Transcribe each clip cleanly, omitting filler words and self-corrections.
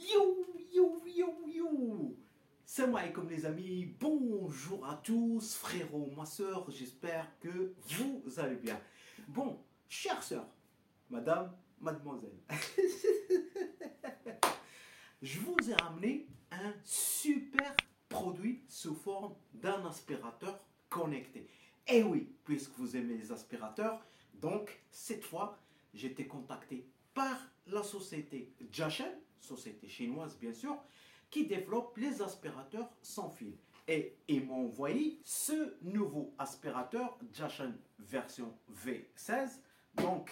Yo, yo, yo, yo. Salam alaikum les amis, bonjour à tous, frérot, ma soeur, j'espère que vous allez bien. Bon, chère soeur, madame, mademoiselle, je vous ai amené un super produit sous forme d'un aspirateur connecté. Et oui, puisque vous aimez les aspirateurs, donc cette fois, j'ai été contacté par la société Jiachen, société chinoise bien sûr, qui développe les aspirateurs sans fil. Et ils m'ont envoyé ce nouveau aspirateur Jiachen version V16. Donc,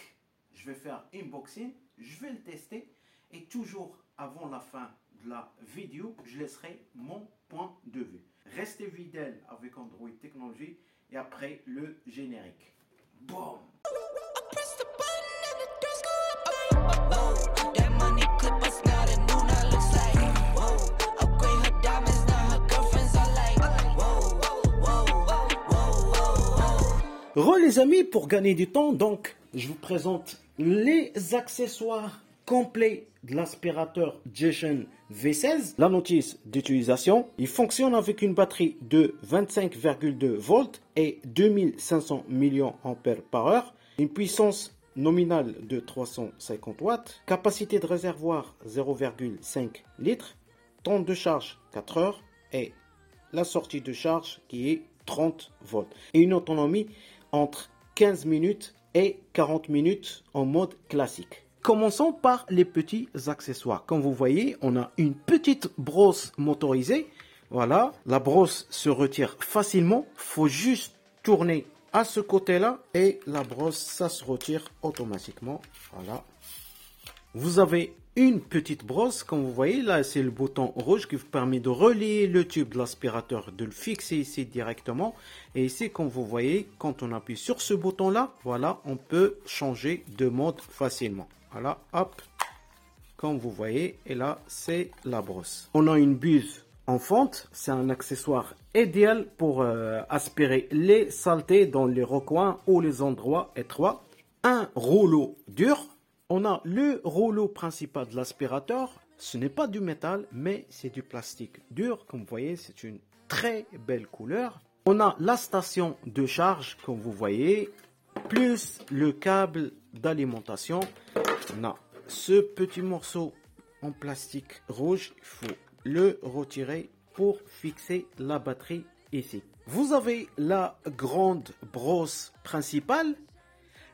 je vais faire unboxing, je vais le tester et toujours avant la fin de la vidéo, je laisserai mon point de vue. Restez fidèles avec Android Technologie et après le générique. Boum! Les amis, pour gagner du temps, donc, je vous présente les accessoires complets de l'aspirateur Jiachen V16. La notice d'utilisation, il fonctionne avec une batterie de 25,2 volts et 2500 mAh par heure, une puissance nominale de 350 watts, capacité de réservoir 0,5 litres, temps de charge 4 heures et la sortie de charge qui est 30 volts et une autonomie entre 15 minutes et 40 minutes en mode classique. Commençons par les petits accessoires. Comme vous voyez, on a une petite brosse motorisée. Voilà, la brosse se retire facilement. Il faut juste tourner à ce côté-là et la brosse, ça se retire automatiquement. Voilà. Vous avez une petite brosse, comme vous voyez, là c'est le bouton rouge qui vous permet de relier le tube de l'aspirateur, de le fixer ici directement. Et ici, comme vous voyez, quand on appuie sur ce bouton là, voilà, on peut changer de mode facilement. Voilà, hop, comme vous voyez, et là c'est la brosse. On a une buse en fonte, c'est un accessoire idéal pour aspirer les saletés dans les recoins ou les endroits étroits. Un rouleau dur. On a le rouleau principal de l'aspirateur. Ce n'est pas du métal, mais c'est du plastique dur. Comme vous voyez, c'est une très belle couleur. On a la station de charge, comme vous voyez, plus le câble d'alimentation. On a ce petit morceau en plastique rouge. Il faut le retirer pour fixer la batterie ici. Vous avez la grande brosse principale.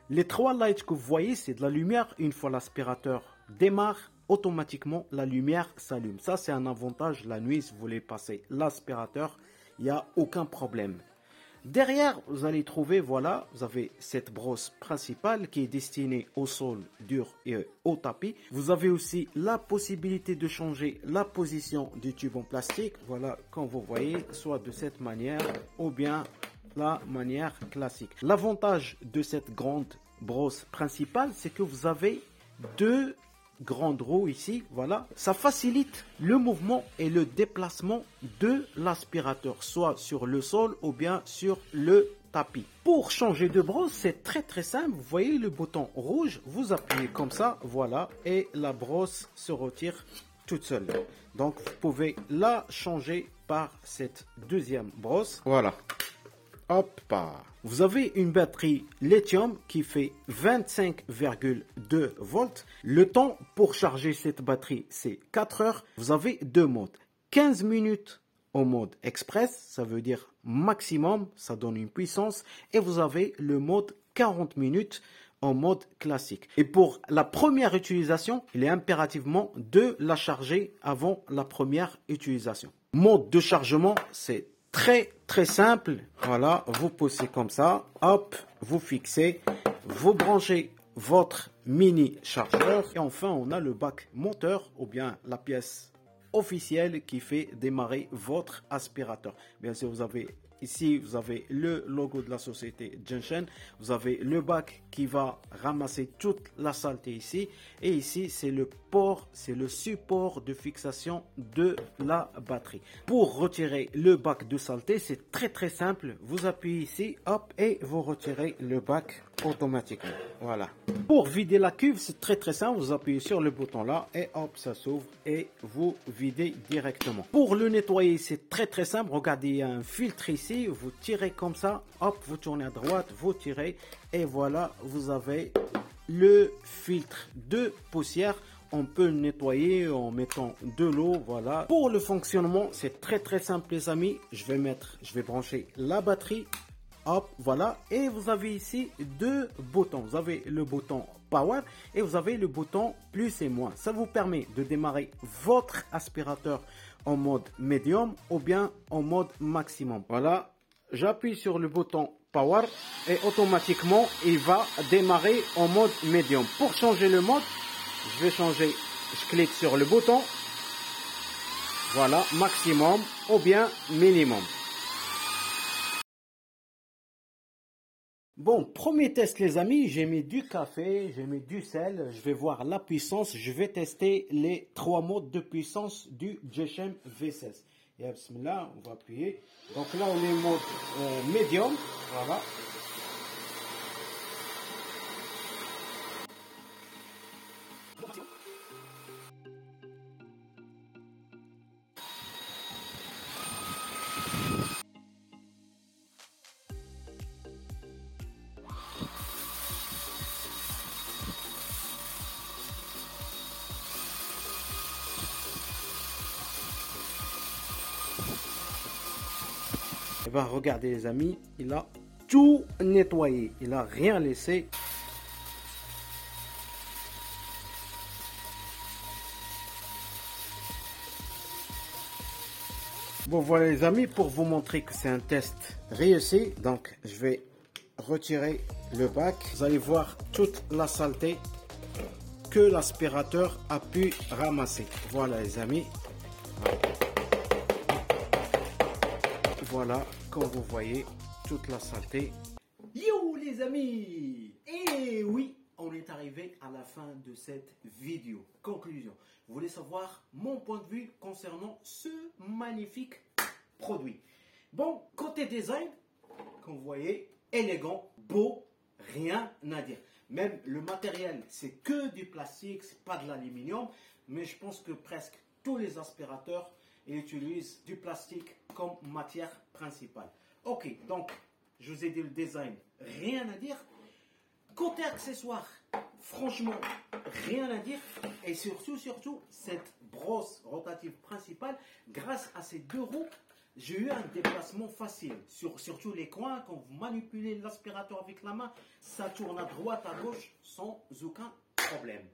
Les trois lights que vous voyez, c'est de la lumière. Une fois l'aspirateur démarre, automatiquement la lumière s'allume. Ça, c'est un avantage la nuit. Si vous voulez passer l'aspirateur, il n'y a aucun problème. Derrière, vous allez trouver, voilà, vous avez cette brosse principale qui est destinée au sol dur et au tapis. Vous avez aussi la possibilité de changer la position du tube en plastique. Voilà, comme vous voyez, soit de cette manière ou bien la manière classique. L'avantage de cette grande brosse principale, c'est que vous avez deux grandes roues ici. Voilà, ça facilite le mouvement et le déplacement de l'aspirateur, soit sur le sol ou bien sur le tapis. Pour changer de brosse, c'est très simple. Vous voyez le bouton rouge, vous appuyez comme ça, voilà, et la brosse se retire toute seule. Donc vous pouvez la changer par cette deuxième brosse. Voilà. Hop, vous avez une batterie lithium qui fait 25,2 volts. Le temps pour charger cette batterie, c'est 4 heures. Vous avez deux modes. 15 minutes en mode express, ça veut dire maximum, ça donne une puissance. Et vous avez le mode 40 minutes en mode classique. Et pour la première utilisation, il est impérativement de la charger avant la première utilisation. Mode de chargement, c'est très simple. Voilà, vous poussez comme ça, hop, vous fixez, vous branchez votre mini chargeur et enfin on a le bac moteur ou bien la pièce officielle qui fait démarrer votre aspirateur. Bien sûr, vous avez ici, vous avez le logo de la société Jiachen. Vous avez le bac qui va ramasser toute la saleté ici. Et ici, c'est le port, c'est le support de fixation de la batterie. Pour retirer le bac de saleté, c'est très simple. Vous appuyez ici, hop, et vous retirez le bac automatiquement. Voilà. Pour vider la cuve, c'est très simple. Vous appuyez sur le bouton là et hop, ça s'ouvre et vous videz directement. Pour le nettoyer, c'est très simple. Regardez, il y a un filtre ici. Vous tirez comme ça, hop, vous tournez à droite, vous tirez et voilà, vous avez le filtre de poussière. On peut le nettoyer en mettant de l'eau, voilà. Pour le fonctionnement, c'est très simple les amis. Je vais brancher la batterie. Hop, voilà. Et vous avez ici deux boutons. Vous avez le bouton Power et vous avez le bouton plus et moins. Ça vous permet de démarrer votre aspirateur en mode médium ou bien en mode maximum. Voilà. J'appuie sur le bouton Power et automatiquement, il va démarrer en mode médium. Pour changer le mode, je vais changer. Je clique sur le bouton. Voilà, maximum ou bien minimum. Bon, premier test les amis, j'ai mis du café, j'ai mis du sel, je vais voir la puissance, je vais tester les 3 modes de puissance du Geshem V16. Et là, on va appuyer. Donc là, on est en mode médium, voilà. Et bien regardez les amis, il a tout nettoyé, il a rien laissé. Bon voilà les amis, pour vous montrer que c'est un test réussi, donc je vais retirer le bac. Vous allez voir toute la saleté que l'aspirateur a pu ramasser. Voilà les amis. Voilà, comme vous voyez, toute la saleté. Yo les amis! Et oui, on est arrivé à la fin de cette vidéo. Conclusion. Vous voulez savoir mon point de vue concernant ce magnifique produit. Bon, côté design, comme vous voyez, élégant, beau, rien à dire. Même le matériel, c'est que du plastique, c'est pas de l'aluminium, mais je pense que presque tous les aspirateurs utilisent du plastique comme matière principale. Ok, donc je vous ai dit le design, rien à dire. Côté accessoires, franchement, rien à dire. Et surtout, cette brosse rotative principale, grâce à ces deux roues, j'ai eu un déplacement facile. Surtout les coins, quand vous manipulez l'aspirateur avec la main, ça tourne à droite, à gauche, sans aucun problème.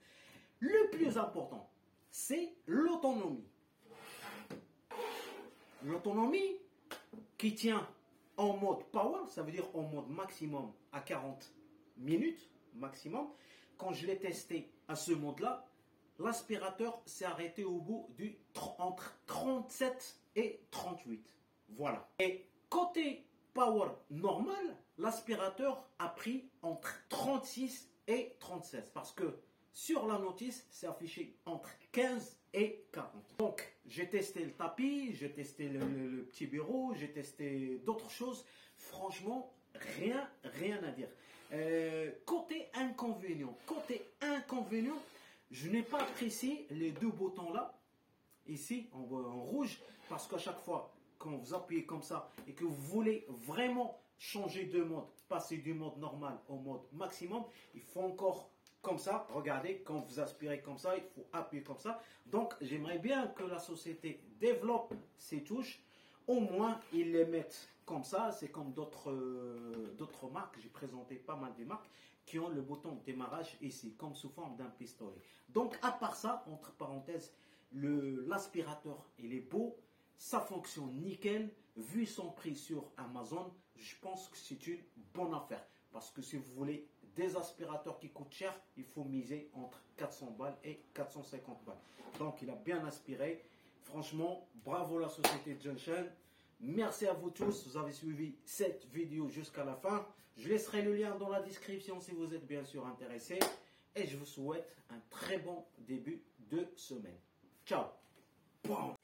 Le plus important, c'est l'autonomie. L'autonomie qui tient en mode power, ça veut dire en mode maximum à 40 minutes maximum. Quand je l'ai testé à ce mode-là, l'aspirateur s'est arrêté au bout entre 37 et 38. Voilà. Et côté power normal, l'aspirateur a pris entre 36 et 37 parce que sur la notice, c'est affiché entre 15 et 40. Donc, j'ai testé le tapis, j'ai testé le petit bureau, j'ai testé d'autres choses. Franchement, rien à dire. Côté inconvénient, je n'ai pas apprécié les deux boutons là, ici en rouge, parce qu'à chaque fois, quand vous appuyez comme ça et que vous voulez vraiment changer de mode, passer du mode normal au mode maximum, il faut encore comme ça, regardez, quand vous aspirez comme ça, il faut appuyer comme ça. Donc, j'aimerais bien que la société développe ces touches. Au moins, ils les mettent comme ça. C'est comme d'autres marques. J'ai présenté pas mal de marques qui ont le bouton démarrage ici, comme sous forme d'un pistolet. Donc, à part ça, entre parenthèses, l'aspirateur, il est beau. Ça fonctionne nickel. Vu son prix sur Amazon, je pense que c'est une bonne affaire. Parce que si vous voulez des aspirateurs qui coûtent cher, il faut miser entre 400 balles et 450 balles. Donc, il a bien aspiré. Franchement, bravo la société Geshem. Merci à vous tous. Vous avez suivi cette vidéo jusqu'à la fin. Je laisserai le lien dans la description si vous êtes bien sûr intéressé. Et je vous souhaite un très bon début de semaine. Ciao. Bon.